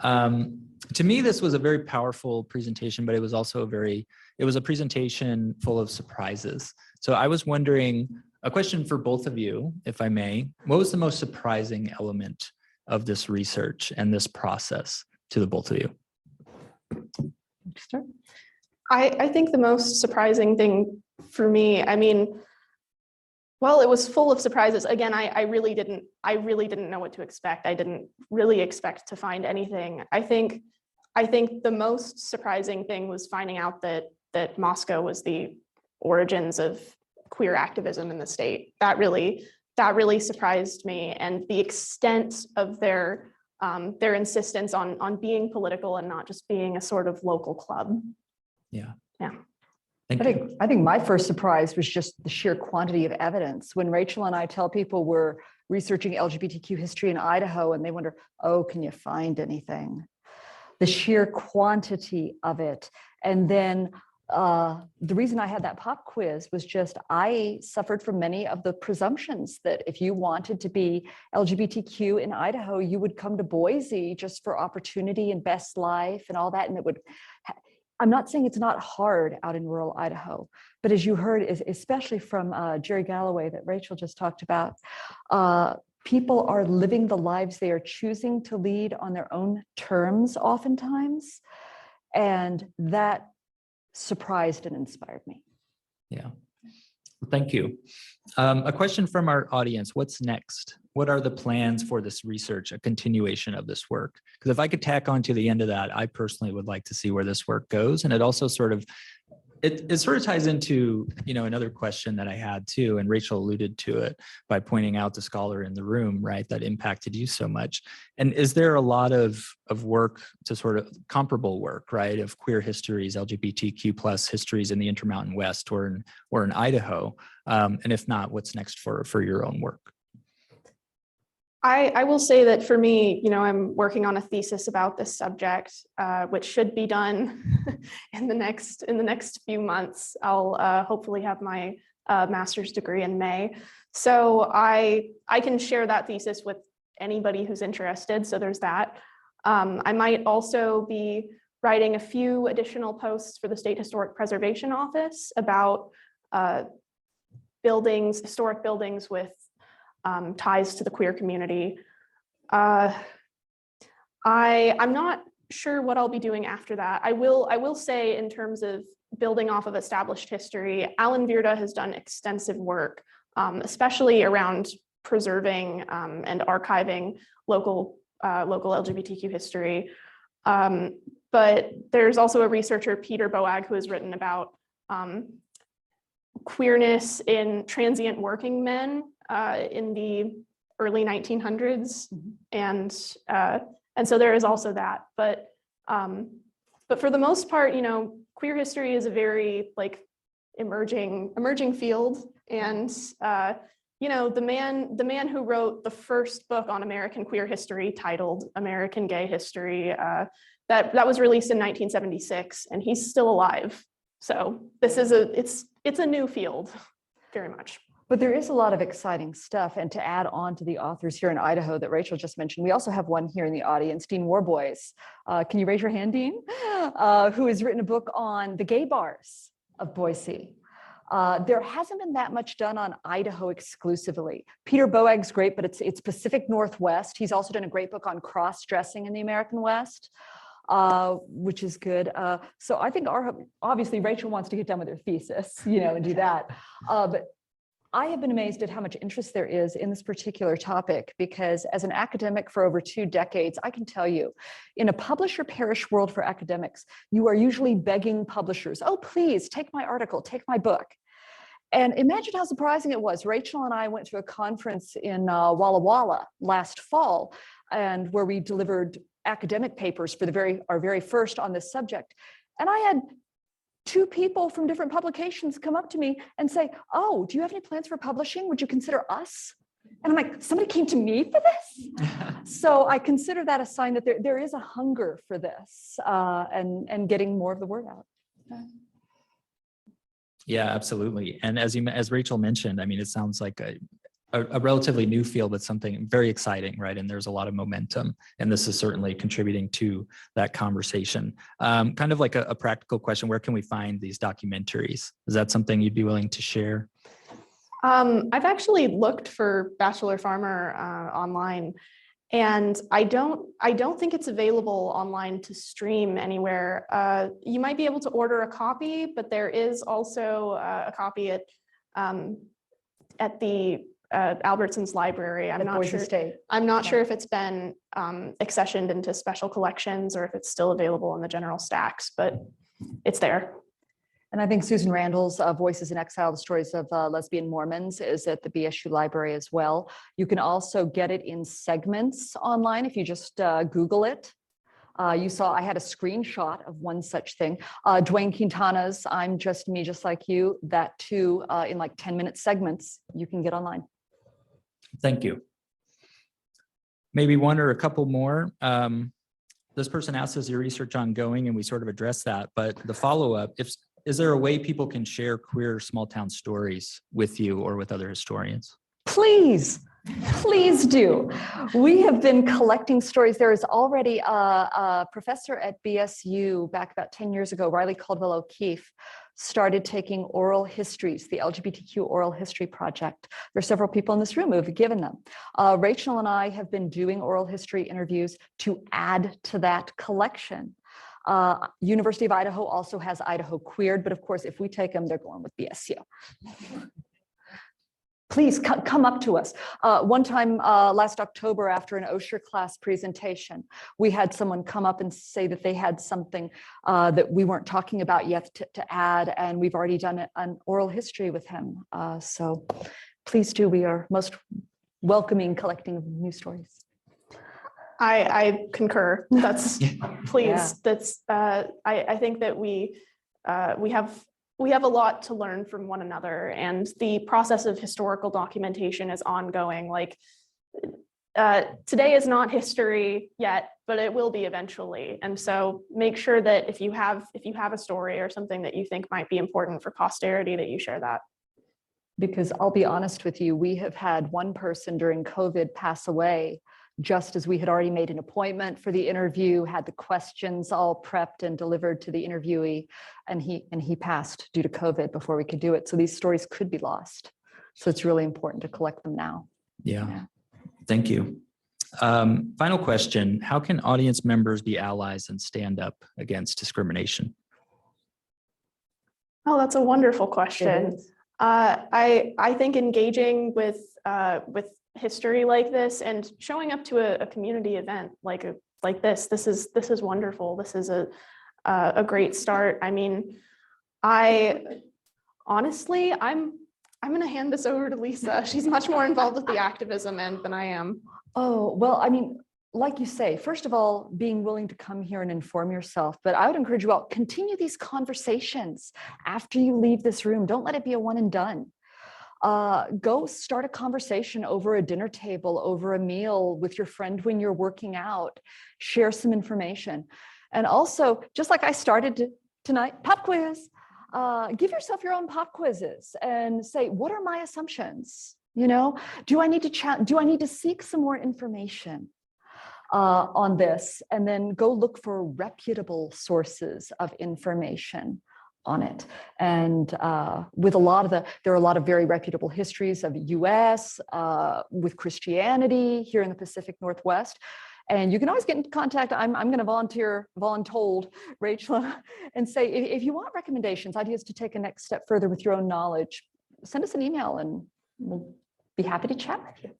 To me, this was a very powerful presentation, but it was also it was a presentation full of surprises. So I was wondering, a question for both of you, if I may, what was the most surprising element of this research and this process to the both of you? I think the most surprising thing for me, I mean, well, it was full of surprises. Again, I really didn't know what to expect. I didn't really expect to find anything. I think the most surprising thing was finding out that Moscow was the origins of queer activism in the state. That really surprised me, and the extent of their insistence on being political and not just being a sort of local club. Yeah. Yeah. I think my first surprise was just the sheer quantity of evidence. When Rachel and I tell people we're researching LGBTQ history in Idaho and they wonder, oh, can you find anything? The sheer quantity of it. And then the reason I had that pop quiz was just I suffered from many of the presumptions that if you wanted to be LGBTQ in Idaho, you would come to Boise just for opportunity and best life and all that. And it would, I'm not saying it's not hard out in rural Idaho, but as you heard, especially from Jerry Galloway that Rachel just talked about, people are living the lives they are choosing to lead on their own terms oftentimes. And that surprised and inspired me. Yeah, well, thank you. A question from our audience, what's next? What are the plans for this research, a continuation of this work? Because if I could tack on to the end of that, I personally would like to see where this work goes. And it also sort of, it sort of ties into, another question that I had too, and Rachel alluded to it by pointing out the scholar in the room, right, that impacted you so much. And is there a lot of work to sort of comparable work, right, of queer histories, LGBTQ plus histories in the Intermountain West or in Idaho? And if not, what's next for your own work? I will say that for me, I'm working on a thesis about this subject, which should be done in the next few months. I'll hopefully have my master's degree in May. So I can share that thesis with anybody who's interested. So there's that. I might also be writing a few additional posts for the State Historic Preservation Office about historic buildings with ties to the queer community. I'm not sure what I'll be doing after that. I will say, in terms of building off of established history, Alan Virta has done extensive work, especially around preserving and archiving local LGBTQ history. But there's also a researcher, Peter Boag, who has written about queerness in transient working men in the early 1900s, and so there is also that. But for the most part, queer history is a very emerging field, and the man who wrote the first book on American queer history, titled American Gay History, that was released in 1976, and he's still alive. So this is it's a new field, very much. But there is a lot of exciting stuff. And to add on to the authors here in Idaho that Rachel just mentioned, we also have one here in the audience, Dean Warboys. Can you raise your hand, Dean? Who has written a book on the gay bars of Boise. There hasn't been that much done on Idaho exclusively. Peter Boag's great, but it's Pacific Northwest. He's also done a great book on cross-dressing in the American West, which is good. So I think obviously Rachel wants to get done with her thesis, and do that. But I have been amazed at how much interest there is in this particular topic, because as an academic for over 2 decades, I can tell you, in a publish or perish world for academics, you are usually begging publishers, oh, please take my article, take my book. And imagine how surprising it was. Rachel and I went to a conference in Walla Walla last fall, and where we delivered academic papers for our very first on this subject. And I had 2 people from different publications come up to me and say, "Oh, do you have any plans for publishing? Would you consider us?" And I'm like, somebody came to me for this? So I consider that a sign that there is a hunger for this and getting more of the word out. Yeah, absolutely. And as Rachel mentioned, I mean, it sounds like a relatively new field, but something very exciting, right? And there's a lot of momentum, and this is certainly contributing to that conversation. Kind of like a practical question, where can we find these documentaries? Is that something you'd be willing to share? I've actually looked for Bachelor Farmer online, and I don't think it's available online to stream anywhere. You might be able to order a copy, but there is also a copy at the Albertsons Library. I'm not Boise sure. State. I'm not sure if it's been accessioned into special collections or if it's still available in the general stacks, but it's there. And I think Susan Randall's Voices in Exile, the Stories of Lesbian Mormons is at the BSU Library as well. You can also get it in segments online if you just Google it. You saw I had a screenshot of one such thing. Dwayne Quintana's I'm Just Me, Just Like You, that too in like 10-minute segments you can get online. Thank you. Maybe one or a couple more. This person asked, is your research ongoing? And we sort of addressed that, but the follow-up, is there a way people can share queer small town stories with you or with other historians? Please do. We have been collecting stories. There is already a professor at BSU back about 10 years ago, Riley Caldwell O'Keefe, started taking oral histories, the LGBTQ Oral History Project. There are several people in this room who have given them. Rachel and I have been doing oral history interviews to add to that collection. University of Idaho also has Idaho Queered, but of course, if we take them, they're going with BSU. Please come up to us. One time last October, after an Osher class presentation, we had someone come up and say that they had something that we weren't talking about yet to add, and we've already done an oral history with him. So please do. We are most welcoming collecting of new stories. I concur. That's please. Yeah. That's I think that we have a lot to learn from one another, and the process of historical documentation is ongoing. Like today is not history yet, but it will be eventually. And so make sure that if you have a story or something that you think might be important for posterity, that you share that. Because I'll be honest with you, we have had one person during COVID pass away just as we had already made an appointment for the interview, had the questions all prepped and delivered to the interviewee, and he passed due to COVID before we could do it. So these stories could be lost. So it's really important to collect them now. Yeah. Thank you. Final question. How can audience members be allies and stand up against discrimination? Oh, that's a wonderful question. I think engaging with history like this and showing up to a community event like this is wonderful. This is a great start. I mean, I'm going to hand this over to Lisa. She's much more involved with the activism end than I am. Oh, well, I mean, like you say, first of all, being willing to come here and inform yourself, but I would encourage you all, continue these conversations after you leave this room. Don't let it be a one and done. Go start a conversation over a dinner table, over a meal with your friend when you're working out, share some information. And also, just like I started tonight, pop quiz. Give yourself your own pop quizzes and say, what are my assumptions? You know, do I need to seek some more information on this? And then go look for reputable sources of information on it. And with there are a lot of very reputable histories of the US with Christianity here in the Pacific Northwest. And you can always get in contact. I'm going to voluntold Rachel and say, if you want recommendations, ideas to take a next step further with your own knowledge, send us an email and we'll be happy to chat with you.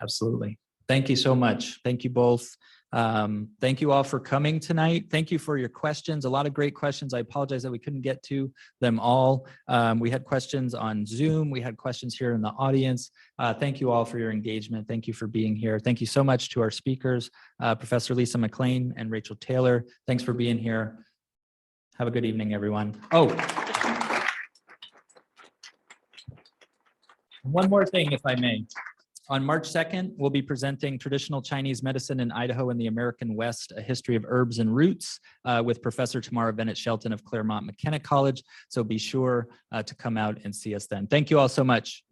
Absolutely. Thank you so much. Thank you both. Thank you all for coming tonight. Thank you for your questions. A lot of great questions. I apologize that we couldn't get to them all. We had questions on Zoom. We had questions here in the audience. Thank you all for your engagement. Thank you for being here. Thank you so much to our speakers, Professor Lisa McClain and Rachel Taylor. Thanks for being here. Have a good evening, everyone. Oh, one more thing, if I may. On March 2nd, we'll be presenting Traditional Chinese Medicine in Idaho and the American West, A History of Herbs and Roots with Professor Tamara Bennett-Shelton of Claremont McKenna College. So be sure to come out and see us then. Thank you all so much.